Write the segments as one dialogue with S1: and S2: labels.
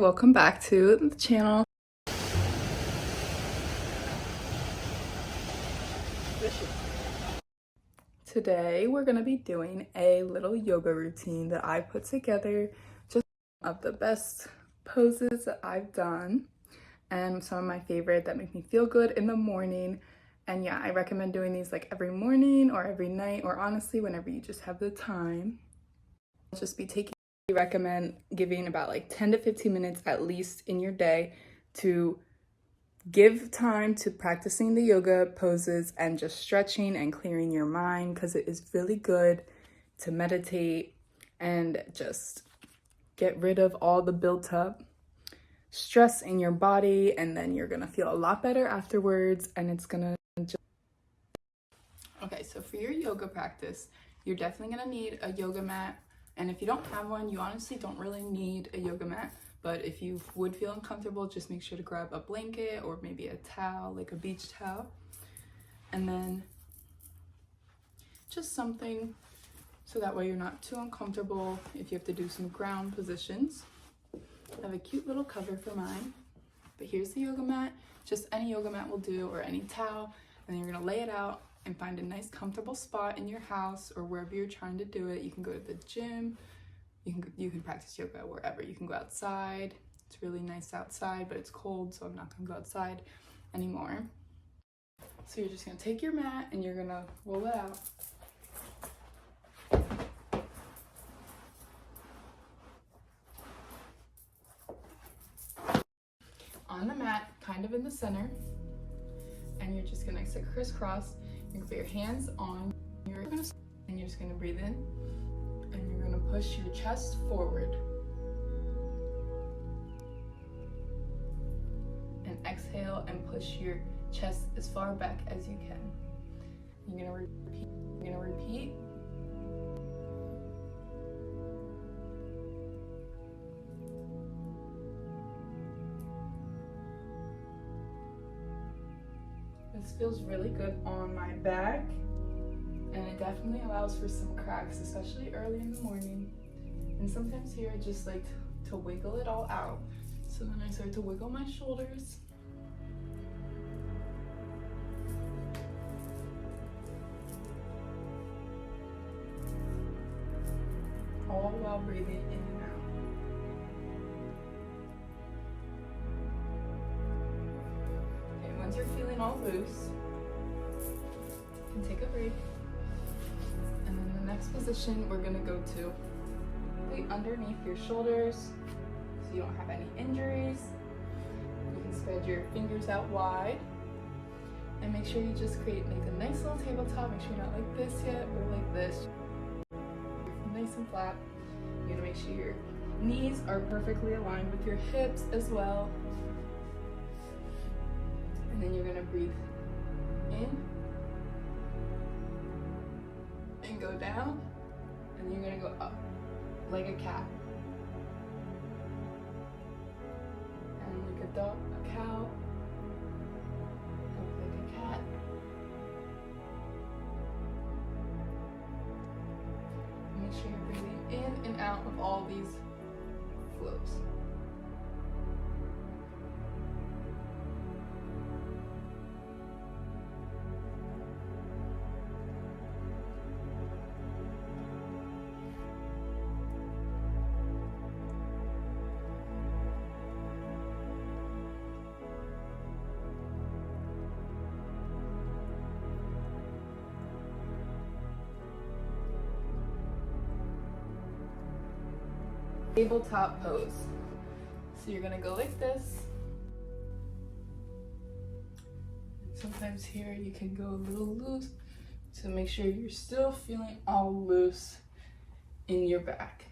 S1: Welcome back to the channel. Today we're going to be doing a little yoga routine that I put together, just of the best poses that I've done and some of my favorite that make me feel good in the morning. And yeah, I recommend doing these like every morning or every night, or honestly whenever you just have the time. I'll just be taking, I recommend giving about like 10 to 15 minutes at least in your day to give time to practicing the yoga poses and just stretching and clearing your mind, because it is really good to meditate and just get rid of all the built up stress in your body, and then you're gonna feel a lot better afterwards, and it's gonna just... Okay, so for your yoga practice, you're definitely gonna need a yoga mat, and if you don't have one, you honestly don't really need a yoga mat. But if you would feel uncomfortable, just make sure to grab a blanket or maybe a towel, like a beach towel. And then just something so that way you're not too uncomfortable if you have to do some ground positions. I have a cute little cover for mine. But here's the yoga mat. Just any yoga mat will do, or any towel. And then you're gonna lay it out and find a nice comfortable spot in your house or wherever you're trying to do it. You can go to the gym. You can practice yoga wherever. You can go outside. It's really nice outside, but it's cold, so I'm not gonna go outside anymore. So you're just gonna take your mat and you're gonna roll it out. On the mat, kind of in the center, and you're just gonna sit crisscross. You're gonna put your hands on and you're just gonna breathe in. And you're gonna push your chest forward. And exhale and push your chest as far back as you can. You're gonna repeat. This feels really good on my back. And it definitely allows for some cracks, especially early in the morning. And sometimes here I just like to wiggle it all out. So then I start to wiggle my shoulders. All while breathing in and out. Okay, once you're feeling all loose, you can take a break. And then the next position we're gonna go to underneath your shoulders so you don't have any injuries. You can spread your fingers out wide and make sure you just make a nice little tabletop. Make sure you're not like this yet or like this. Nice and flat. You're gonna make sure your knees are perfectly aligned with your hips as well. And then you're gonna breathe in and go down, and then you're gonna go up like a cat, and like a dog, a cow, up like a cat. Make sure you're breathing in and out of all these flows. Tabletop pose. So you're gonna go like this. Sometimes here you can go a little loose to make sure you're still feeling all loose in your back.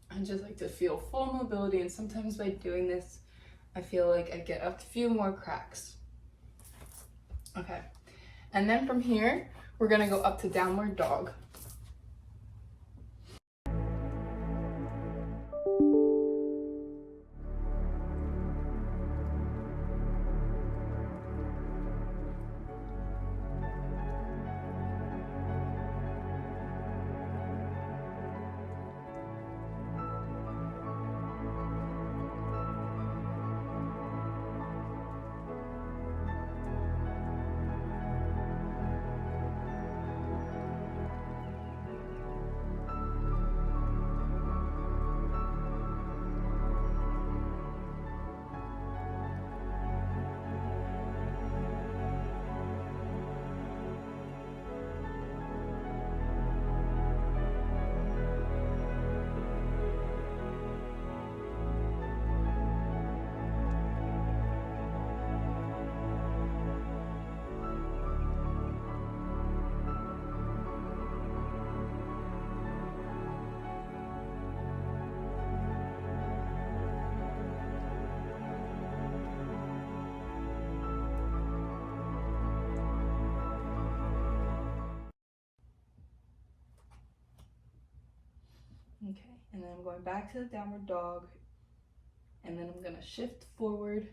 S1: I just like to feel full mobility, and sometimes by doing this, I feel like I get a few more cracks. Okay, and then from here, we're gonna go up to downward dog. Okay, and then I'm going back to the downward dog, and then I'm gonna shift forward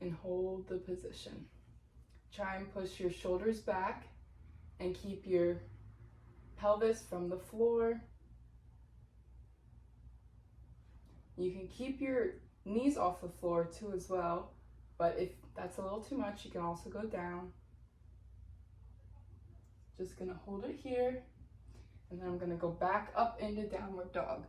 S1: and hold the position. Try and push your shoulders back and keep your pelvis from the floor. You can keep your knees off the floor too as well, but if that's a little too much, you can also go down. Just gonna hold it here, and then I'm gonna go back up into downward dog.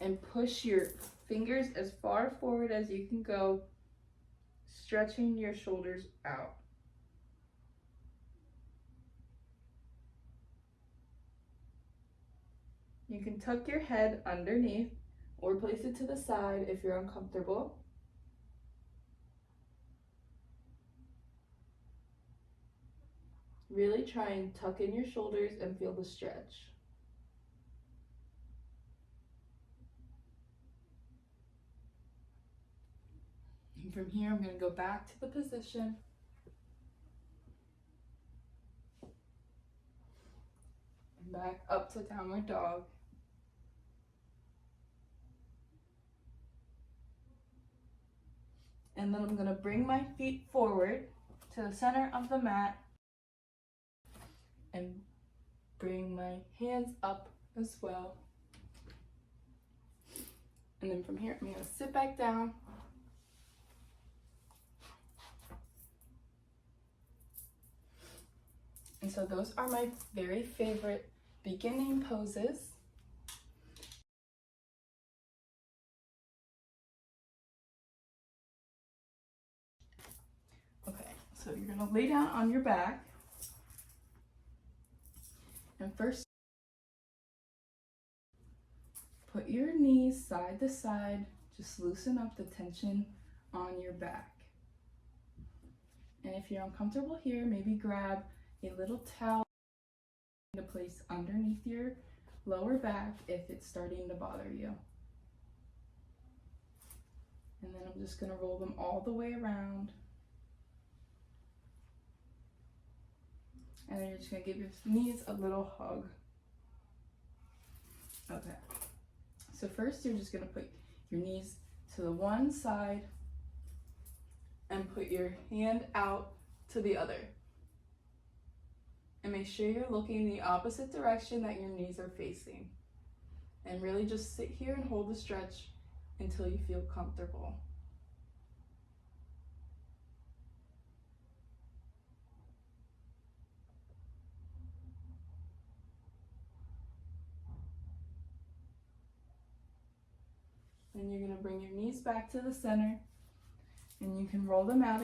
S1: And push your fingers as far forward as you can go, stretching your shoulders out. You can tuck your head underneath or place it to the side if you're uncomfortable. Really try and tuck in your shoulders and feel the stretch. And from here, I'm going to go back to the position. And back up to downward dog. And then I'm going to bring my feet forward to the center of the mat and bring my hands up as well. And then from here, I'm going to sit back down. And so those are my very favorite beginning poses. Okay, so you're gonna lay down on your back. And first, put your knees side to side. Just loosen up the tension on your back. And if you're uncomfortable here, maybe grab a little towel to place underneath your lower back if it's starting to bother you. And then I'm just gonna roll them all the way around. And then you're just gonna give your knees a little hug. Okay. So first you're just gonna put your knees to the one side and put your hand out to the other. And make sure you're looking the opposite direction that your knees are facing. And really just sit here and hold the stretch until you feel comfortable. And you're going to bring your knees back to the center, and you can roll them out.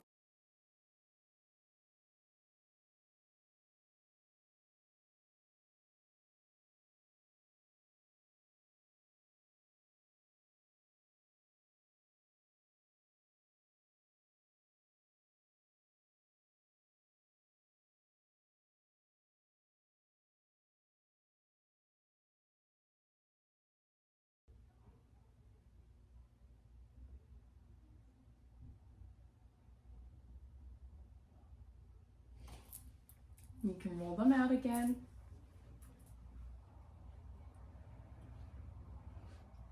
S1: You can roll them out again.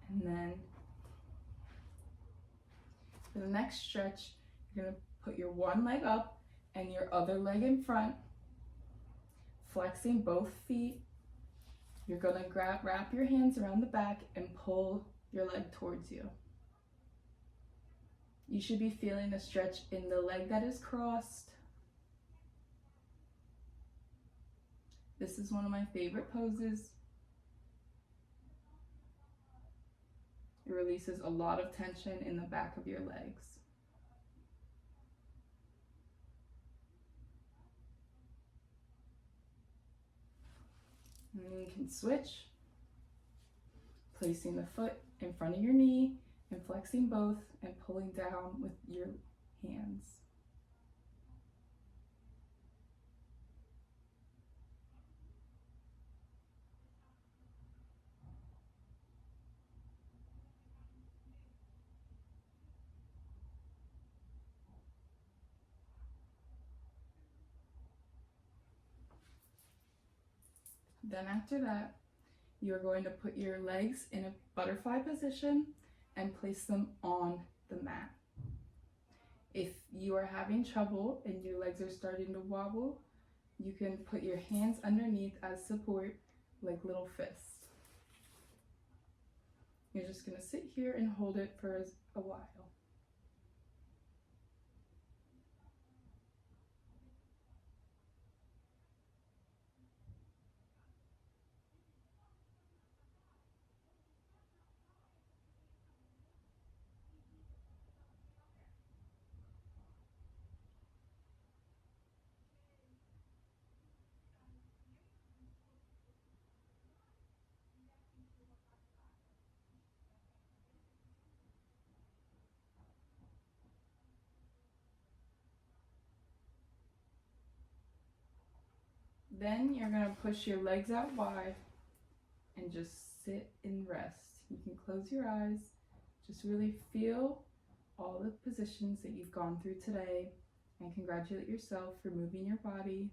S1: And then for the next stretch, you're going to put your one leg up and your other leg in front, flexing both feet. You're gonna wrap your hands around the back and pull your leg towards you. You should be feeling the stretch in the leg that is crossed. This is one of my favorite poses. It releases a lot of tension in the back of your legs. And then you can switch, placing the foot in front of your knee and flexing both and pulling down with your hands. Then after that, you're going to put your legs in a butterfly position and place them on the mat. If you are having trouble and your legs are starting to wobble, you can put your hands underneath as support, like little fists. You're just going to sit here and hold it for a while. Then you're going to push your legs out wide and just sit and rest. You can close your eyes, just really feel all the positions that you've gone through today and congratulate yourself for moving your body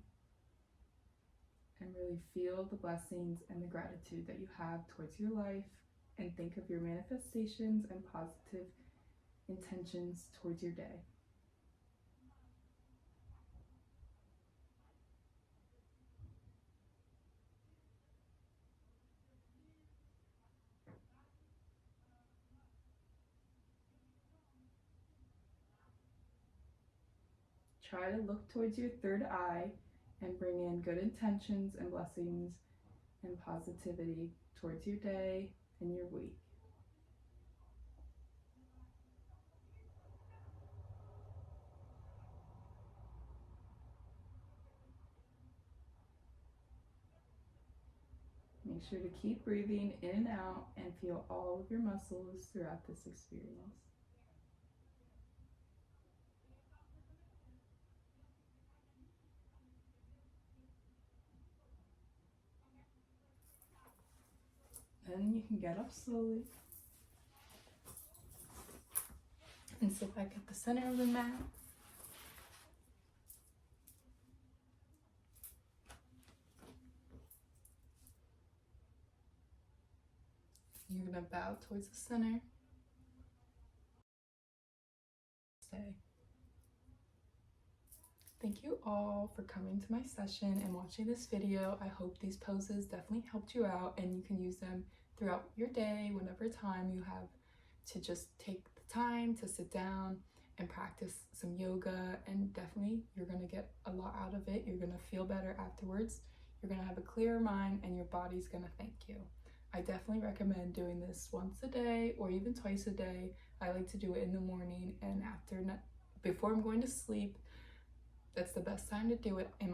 S1: and really feel the blessings and the gratitude that you have towards your life, and think of your manifestations and positive intentions towards your day. Try to look towards your third eye and bring in good intentions and blessings and positivity towards your day and your week. Make sure to keep breathing in and out and feel all of your muscles throughout this experience. Then you can get up slowly and sit back at the center of the mat. You're going to bow towards the center. Stay. Thank you all for coming to my session and watching this video. I hope these poses definitely helped you out and you can use them throughout your day, whenever time you have to just take the time to sit down and practice some yoga, and definitely you're going to get a lot out of it. You're going to feel better afterwards. You're going to have a clearer mind and your body's going to thank you. I definitely recommend doing this once a day or even twice a day. I like to do it in the morning and before I'm going to sleep. That's the best time to do it in